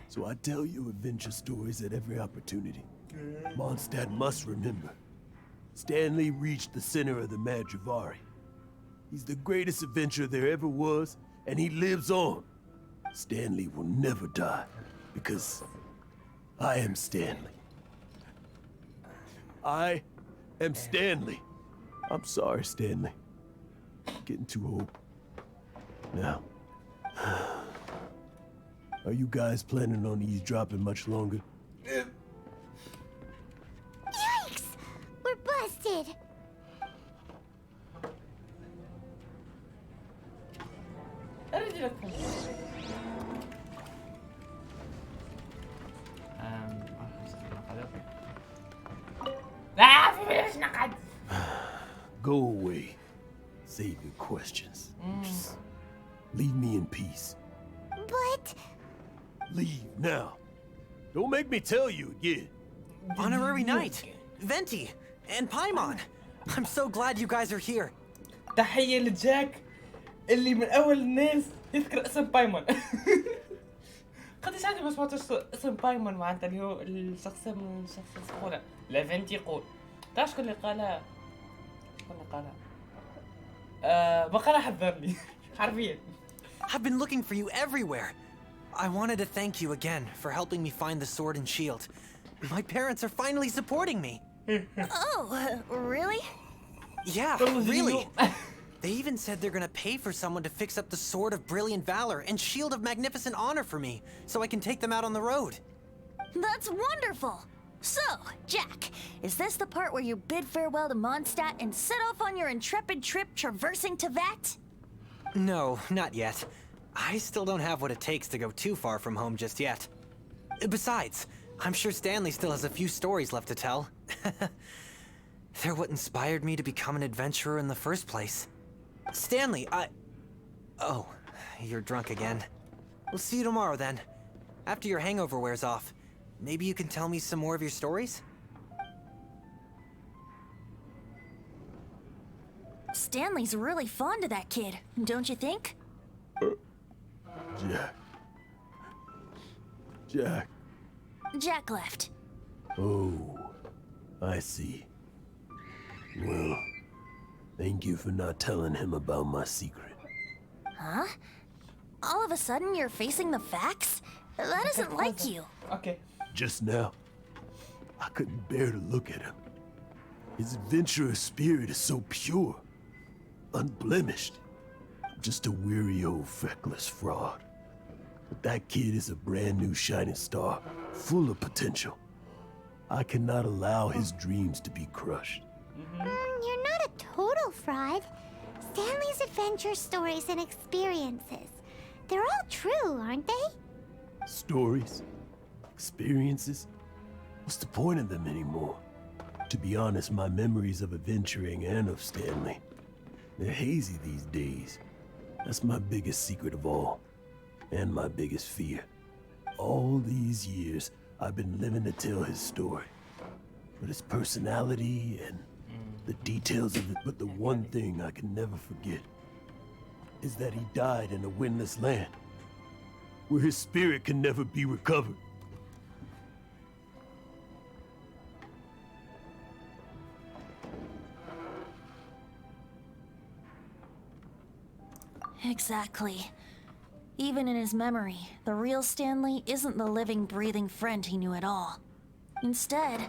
So I tell you adventure stories at every opportunity. Mondstadt must remember. Stanley reached the center of the Madrivari. He's the greatest adventurer there ever was, and he lives on. Stanley will never die, because I am Stanley. I am Stanley. I'm sorry, Stanley. Getting too old. Now, are you guys planning on eavesdropping much longer? Yikes! We're busted! Go away. Save your questions. Just leave me in peace. But... Leave now. Don't make me tell you again. Honorary Knight, Venti, and Paimon. I'm so glad you guys are here. تحية لجاك اللي من أول الناس يذكر اسم بايمون. قديش عندي ما سمعتش اسم بايمون معناتها اللي هو الشخصية من الشخصية الصغيرة. لافنتي يقول. تعرف شكون اللي قالها؟ شكون اللي قالها؟ بقى حذرني حرفيا. I've been looking for you everywhere. I wanted to thank you again for helping me find the sword and shield. My parents are finally supporting me. Oh, really? Yeah, really. They even said they're gonna pay for someone to fix up the Sword of Brilliant Valor and Shield of Magnificent Honor for me, so I can take them out on the road. That's wonderful! So, Jack, is this the part where you bid farewell to Mondstadt and set off on your intrepid trip traversing Tevat? No, not yet. I still don't have what it takes to go too far from home just yet. Besides, I'm sure Stanley still has a few stories left to tell. They're what inspired me to become an adventurer in the first place. Stanley, Oh, you're drunk again. We'll see you tomorrow then. After your hangover wears off, maybe you can tell me some more of your stories? Stanley's really fond of that kid, don't you think? Jack. Jack. Jack left. Oh, I see. Well, Thank you for not telling him about my secret. Huh? All of a sudden, you're facing the facts? That isn't like you. اوكي. Just now, I couldn't bear to look at him. His adventurous spirit is so pure, unblemished. Just a weary old feckless fraud. But that kid is a brand new shining star, full of potential. I cannot allow his dreams to be crushed. You're not a total fraud. Stanley's adventure stories and experiences. They're all true, aren't they? Stories, experiences. What's the point of them anymore? To be honest, my memories of adventuring and of Stanley, they're hazy these days. That's my biggest secret of all, and my biggest fear. All these years, I've been living to tell his story. But his personality and the details of it, but the one thing I can never forget is that he died in a windless land, where his spirit can never be recovered. Exactly. Even in his memory, the real Stanley isn't the living, breathing friend he knew at all. Instead,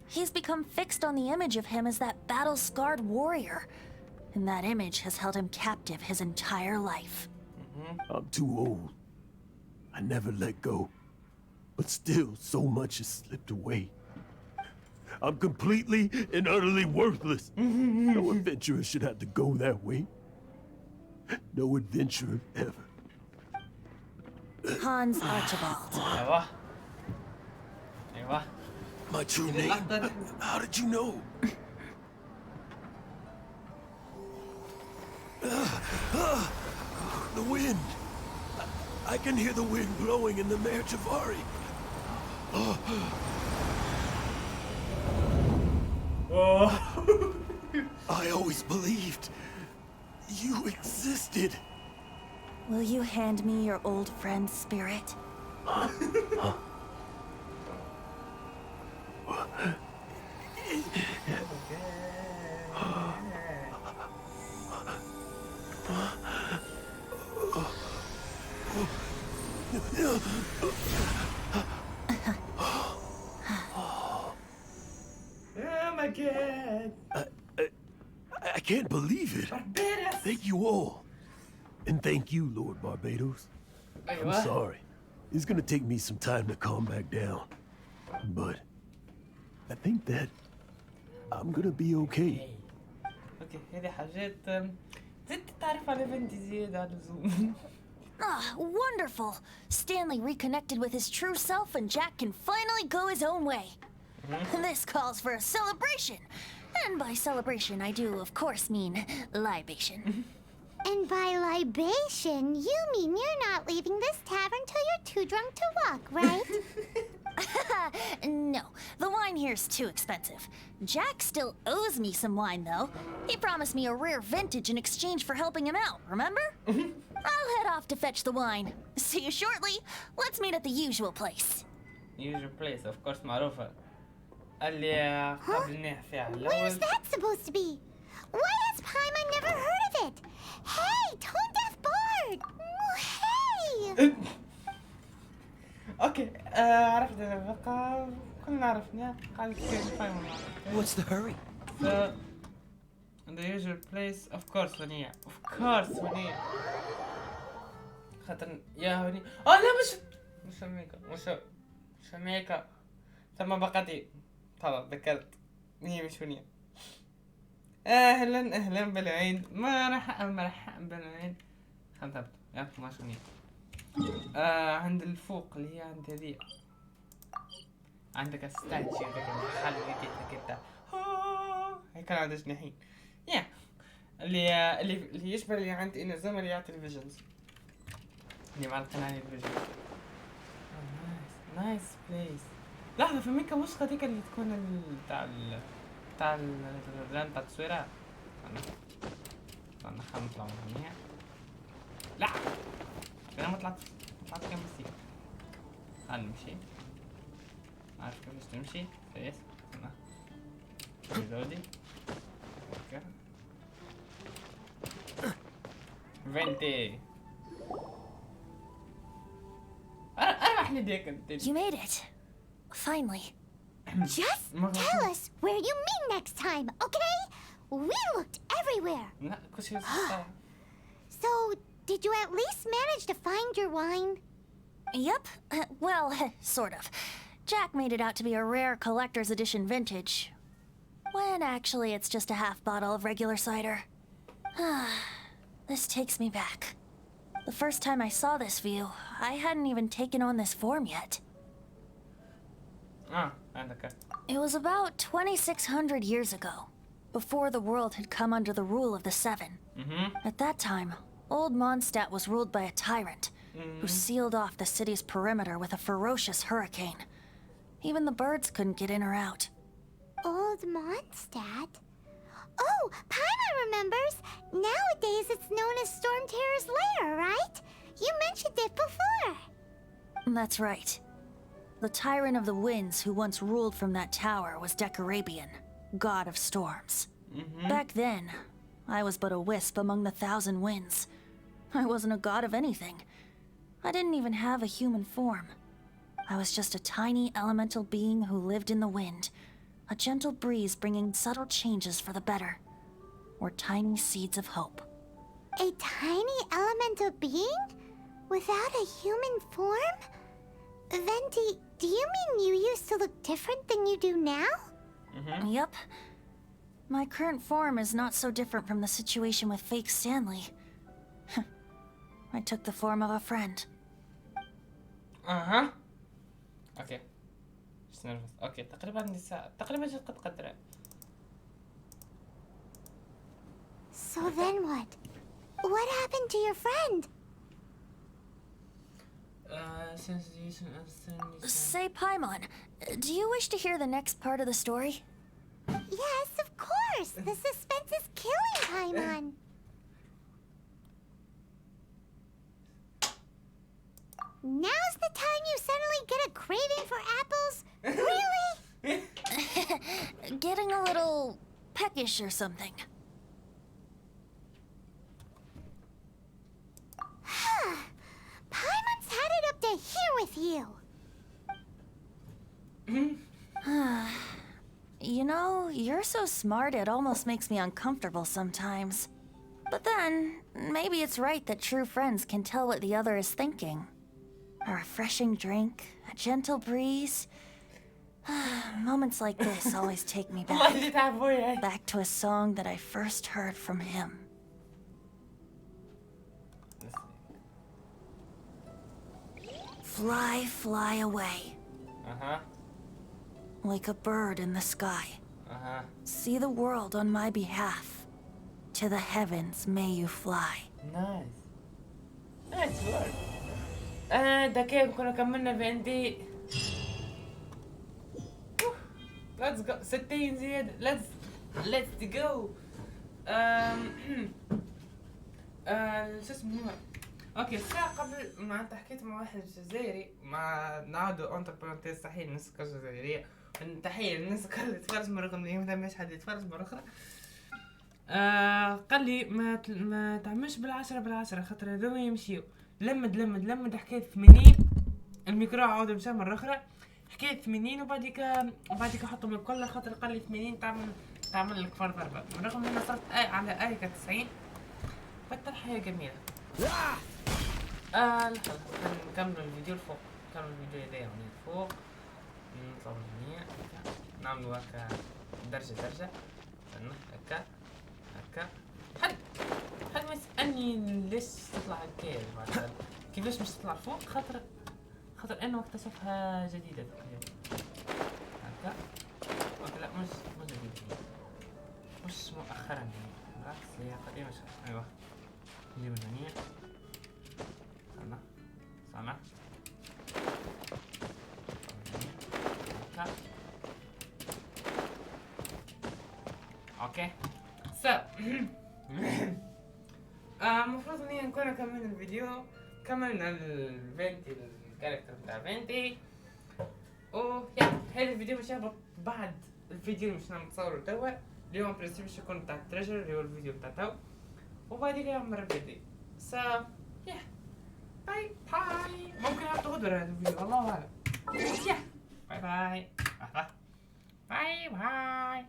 he's become fixed on the image of him as that battle-scarred warrior. And that image has held him captive his entire life. I'm too old. I never let go. But still, so much has slipped away. I'm completely and utterly worthless. No adventurer should have to go that way. No adventurer ever. Hans Archibald. ايوه. ايوه. My true إذا name? اللحظة How did you know? The wind. I can hear the wind blowing in the Mare Javari. I always believed you existed. Will you hand me your old friend's spirit? Oh my god. I can't believe it. Barbados. Thank you all. And thank you, Lord Barbados. I'm ايوه. sorry. It's gonna take me some time to calm back down. But I think that I'm gonna be okay. اوكي هذه حاجات زدت تعرف على بنتي زيادة على اللزوم. Ah, wonderful! Stanley reconnected with his true self and Jack can finally go his own way. This calls for a celebration. And by celebration, I do, of course, mean libation. And by libation, you mean you're not leaving this tavern till you're too drunk to walk, right? No, the wine here's too expensive. Jack still owes me some wine, though. He promised me a rare vintage in exchange for helping him out, remember? I'll head off to fetch the wine. See you shortly. Let's meet at the usual place. usual place of course معروفة. اللي قابلناه فيها Where's الأول. that supposed to be? Why has Paimon never heard of it? Hey, Tone Deaf Bard! Hey! اوكي عرفنا بقى كلنا عرفنا قال كيف فاهم. What's the hurry? So the usual place of course ونية of course ونية. خاطر يا ونية لا مش أمريكا مش أمريكا ثم بقتي خلاص ذكرت هي مش ونية. اهلا بالعيد مرحبا بالعيد خنثبت يا مش ونية. عند الفوق اللي هي عند هذي عندك استاتشي هذاك المحل اللي كده هيك كان عنده جناحين يا اللي يشبه اللي عند إنزوما اللي يعطي الفيجنز اللي معلقين عليه الفيجنز. نايس بليس. لحظة في ميكا وش هذيك اللي تكون تاع الران تاع التصويرات. استنى خلينا نطلع من هنا. لا انا ما طلعت كم بسيط. خلينا نمشي. عارف كيفاش تمشي؟ كويس. استنى. زودي. اوكي. فينتي انا راح نديك انت. You made it. Finally. Just tell us where you meet next time, okay? We looked everywhere. لا كل شيء صح. So, did you at least manage to find your wine? Yep. Well, sort of. Jack made it out to be a rare collector's edition vintage. When actually it's just a half bottle of regular cider. This takes me back. The first time I saw this view, I hadn't even taken on this form yet. عندك. It was about 2,600 years ago, before the world had come under the rule of the Seven. At that time, old Mondstadt was ruled by a tyrant who sealed off the city's perimeter with a ferocious hurricane. Even the birds couldn't get in or out. Old Mondstadt? Oh, Paimon remembers! Nowadays it's known as Storm Terror's lair, right? You mentioned it before. That's right. The Tyrant of the Winds who once ruled from that tower was Decarabian, god of storms. Back then, I was but a wisp among the thousand winds. I wasn't a god of anything. I didn't even have a human form. I was just a tiny elemental being who lived in the wind, a gentle breeze bringing subtle changes for the better, or tiny seeds of hope. A tiny elemental being? Without a human form? Venti, do you mean you used to look different than you do now? Yep. My current form is not so different from the situation with fake Stanley. I took the form of a friend. اوكي ايش نرفز. اوكي تقريبا نساء تقريبا جد قد قدره. So then what? What happened to your friend? Say, Paimon, do you wish to hear the next part of the story? Yes, of course. The suspense is killing Paimon. Now's the time you suddenly get a craving for apples? Really? Getting a little peckish or something. Paimon's had it up to here with you. You know, you're so smart it almost makes me uncomfortable sometimes. But then, maybe it's right that true friends can tell what the other is thinking. A refreshing drink, a gentle breeze. Moments like this always take me back to a song that I first heard from him. Fly, fly away. Like a bird in the sky. See the world on my behalf. To the heavens may you fly. نايس نايس وورد. ده كده كنا كملنا فينتي. Let's go 60 زيادة. Let's go. شو اسمه. اوكي الساعة قبل ما انت حكيت مع واحد جزائري مع نعاودوا انتر بارونتيز تحية للناس الجزائرية. تحية للناس اللي تفرج مرة أخرى ما مش حد يتفرج مرة أخرى. قال لي ما تعملش بالعشرة خاطر هذوما يمشيو. لمد حكاية 80 الميكرو عاود مشى مرة أخرى حكاية 80 وبعديك حطهم الكل خاطر قال لي 80 تعمل لك فرق ضربة رغم أنا صرت على آية 90 بطل حياة جميلة. نكمل الفيديو الفوق نكمل الفيديو هذايا من الفوق نطلعوا الجميع نعملوا هكا درجة هكا حد ما يسألني ليش تطلع هكايا مثلا كيفاش مش تطلع فوق خاطر انا اكتشفها جديدة هكا لا مش جديدة مش مؤخرا بالعكس هي قديمة شوية. ايوه نجيب الجميع صنع اوكي المفروض اني نكون كملنا الفيديو كملنا الفينتي الكاركتر بتاع فينتي هذا الفيديو مش هيهبط بعد الفيديو مش نصوره توا اليوم بريسيب باش يكون بتاع التريجر اللي هو الفيديو بتاع تو وبعد كده نعمل فيديو so yeah باي باي. ممكن اخد هذا الفيديو الله اعلم. yeah باي باي باي باي.